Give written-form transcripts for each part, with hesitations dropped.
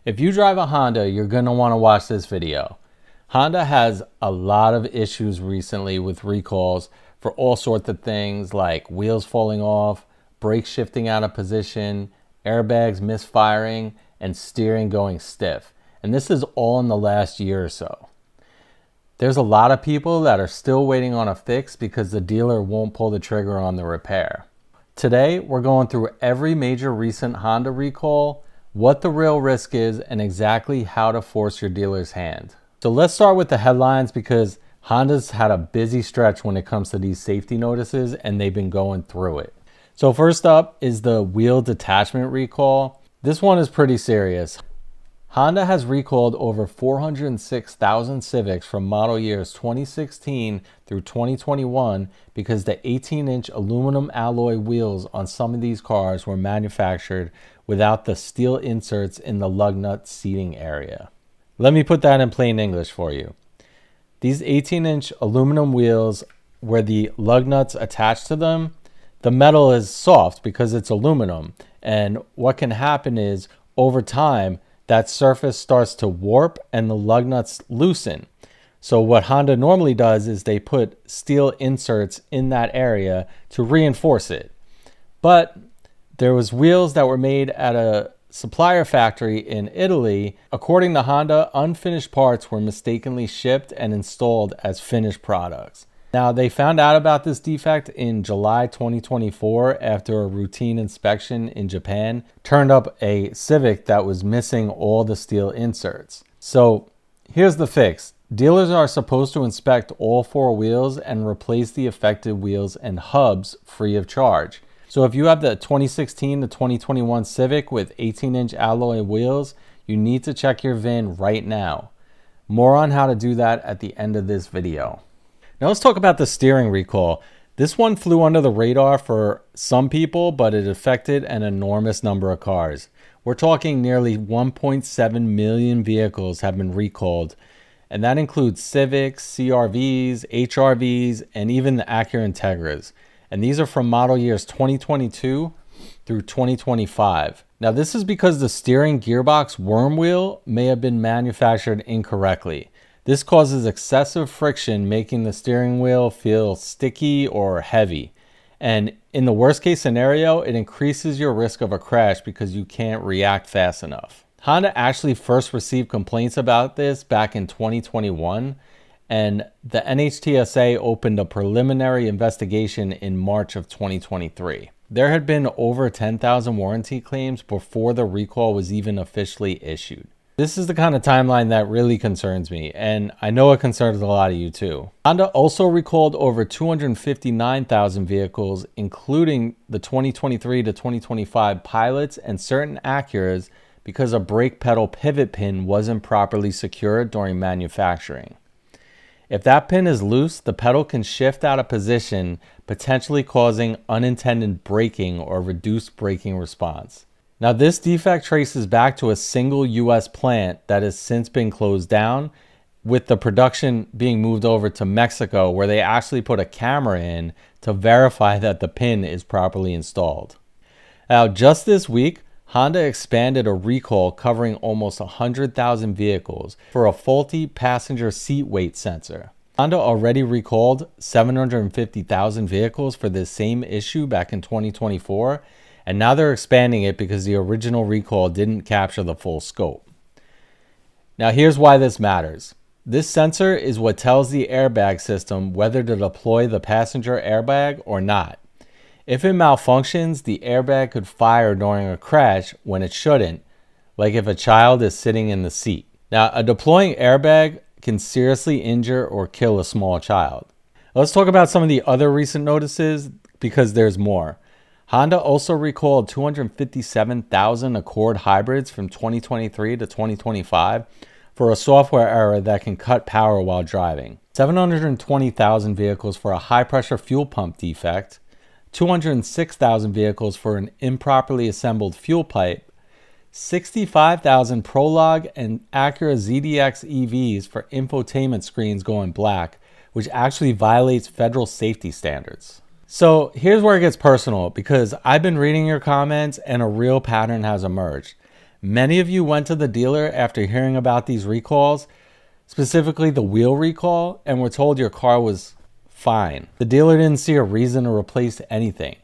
If you drive a Honda, you're going to want to watch this video. Honda has a lot of issues recently with recalls for all sorts of things like wheels falling off, brakes shifting out of position, airbags misfiring, and steering going stiff. And this is all in the last year or so. There's a lot of people that are still waiting on a fix because the dealer won't pull the trigger on the repair. Today, we're going through every major recent Honda recall, what the real risk is, and exactly how to force your dealer's hand. So let's start with the headlines because Honda's had a busy stretch when it comes to these safety notices and they've been going through it. So first up is the wheel detachment recall. This one is pretty serious. Honda has recalled over 406,000 Civics from model years 2016 through 2021 because the 18-inch aluminum alloy wheels on some of these cars were manufactured without the steel inserts in the lug nut seating area. Let me put that in plain English for you. These 18-inch aluminum wheels where the lug nuts attached to them, the metal is soft because it's aluminum, and what can happen is over time that surface starts to warp and the lug nuts loosen. So what Honda normally does is they put steel inserts in that area to reinforce it. But there was wheels that were made at a supplier factory in Italy. According to Honda, unfinished parts were mistakenly shipped and installed as finished products. Now, they found out about this defect in July 2024 after a routine inspection in Japan turned up a Civic that was missing all the steel inserts. So here's the fix. Dealers are supposed to inspect all four wheels and replace the affected wheels and hubs free of charge. So if you have the 2016 to 2021 Civic with 18-inch alloy wheels, you need to check your VIN right now. More on how to do that at the end of this video. Now let's talk about the steering recall. This one flew under the radar for some people, but it affected an enormous number of cars. We're talking nearly 1.7 million vehicles have been recalled, and that includes Civics, CR-Vs, HR-Vs, and even the Acura Integras. And these are from model years 2022 through 2025. Now this is because the steering gearbox worm wheel may have been manufactured incorrectly. This causes excessive friction, making the steering wheel feel sticky or heavy. And in the worst case scenario, it increases your risk of a crash because you can't react fast enough. Honda actually first received complaints about this back in 2021, and the NHTSA opened a preliminary investigation in March of 2023. There had been over 10,000 warranty claims before the recall was even officially issued. This is the kind of timeline that really concerns me, and I know it concerns a lot of you too. Honda also recalled over 259,000 vehicles, including the 2023 to 2025 Pilots and certain Acuras, because a brake pedal pivot pin wasn't properly secured during manufacturing. If that pin is loose, the pedal can shift out of position, potentially causing unintended braking or reduced braking response. Now, this defect traces back to a single US plant that has since been closed down, with the production being moved over to Mexico, where they actually put a camera in to verify that the pin is properly installed. Now, just this week, Honda expanded a recall covering almost 100,000 vehicles for a faulty passenger seat weight sensor. Honda already recalled 750,000 vehicles for this same issue back in 2024, and now they're expanding it because the original recall didn't capture the full scope. Now here's why this matters. This sensor is what tells the airbag system whether to deploy the passenger airbag or not. If it malfunctions, the airbag could fire during a crash when it shouldn't, like if a child is sitting in the seat. Now, a deploying airbag can seriously injure or kill a small child. Let's talk about some of the other recent notices because there's more. Honda also recalled 257,000 Accord hybrids from 2023 to 2025 for a software error that can cut power while driving. 720,000 vehicles for a high-pressure fuel pump defect. 206,000 vehicles for an improperly assembled fuel pipe. 65,000 Prologue and Acura ZDX EVs for infotainment screens going black, which actually violates federal safety standards. So here's where it gets personal, because I've been reading your comments and a real pattern has emerged. Many of you went to the dealer after hearing about these recalls, specifically the wheel recall, and were told your car was fine. The dealer didn't see a reason to replace anything,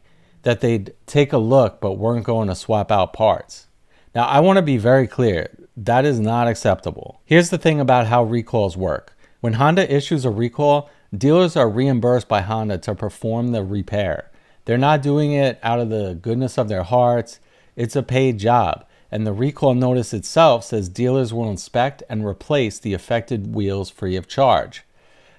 that they'd take a look but weren't going to swap out parts. Now, I want to be very clear, that is not acceptable. Here's the thing about how recalls work. When Honda issues a recall, dealers are reimbursed by Honda to perform the repair. They're not doing it out of the goodness of their hearts. It's a paid job. And the recall notice itself says dealers will inspect and replace the affected wheels free of charge.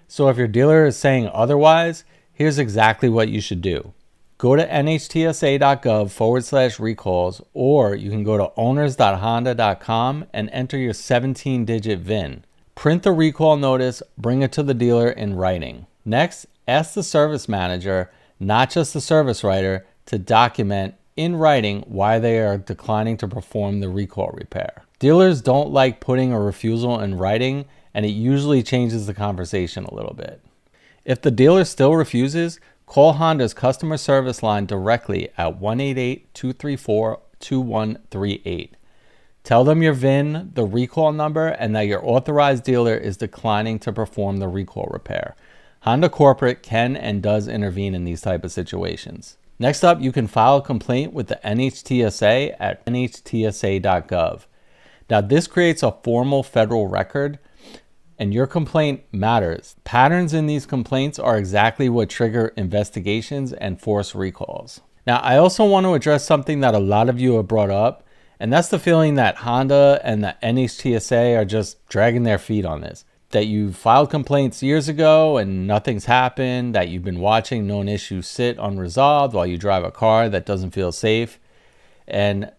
So if your dealer is saying otherwise, here's exactly what you should do. Go to nhtsa.gov/recalls, or you can go to owners.honda.com and enter your 17-digit VIN. Print the recall notice, bring it to the dealer in writing. Next, ask the service manager, not just the service writer, to document in writing why they are declining to perform the recall repair. Dealers don't like putting a refusal in writing, and it usually changes the conversation a little bit. If the dealer still refuses, call Honda's customer service line directly at 1-888-234-2138. Tell them your VIN, the recall number, and that your authorized dealer is declining to perform the recall repair. Honda Corporate can and does intervene in these type of situations. Next up, you can file a complaint with the NHTSA at NHTSA.gov. Now, this creates a formal federal record, and your complaint matters. Patterns in these complaints are exactly what trigger investigations and force recalls. Now, I also want to address something that a lot of you have brought up, and that's the feeling that Honda and the NHTSA are just dragging their feet on this. That you filed complaints years ago and nothing's happened, that you've been watching known issues sit unresolved while you drive a car that doesn't feel safe. And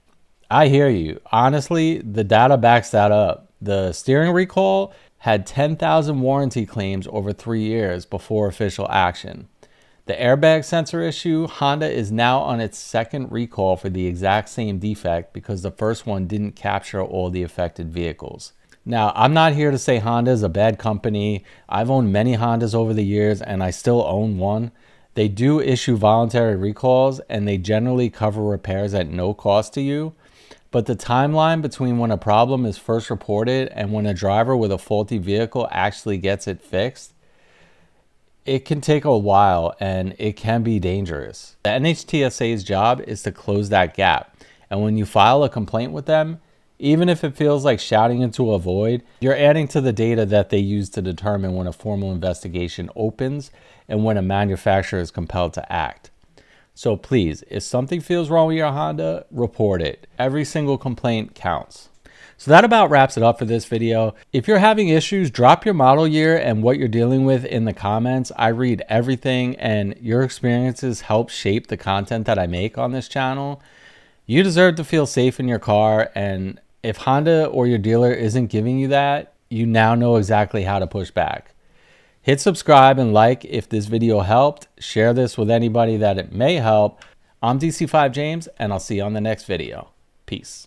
I hear you. Honestly, the data backs that up. The steering recall had 10,000 warranty claims over 3 years before official action. The airbag sensor issue, Honda is now on its second recall for the exact same defect because the first one didn't capture all the affected vehicles. Now, I'm not here to say Honda is a bad company. I've owned many Hondas over the years and I still own one. They do issue voluntary recalls and they generally cover repairs at no cost to you. But the timeline between when a problem is first reported and when a driver with a faulty vehicle actually gets it fixed, it can take a while and it can be dangerous. The NHTSA's job is to close that gap. And when you file a complaint with them, even if it feels like shouting into a void, you're adding to the data that they use to determine when a formal investigation opens and when a manufacturer is compelled to act. So please, if something feels wrong with your Honda, report it. Every single complaint counts. So that about wraps it up for this video. If you're having issues, drop your model year and what you're dealing with in the comments. I read everything and your experiences help shape the content that I make on this channel. You deserve to feel safe in your car, and if Honda or your dealer isn't giving you that, you now know exactly how to push back. Hit subscribe and like if this video helped. Share this with anybody that it may help. I'm DC5 James, and I'll see you on the next video. Peace.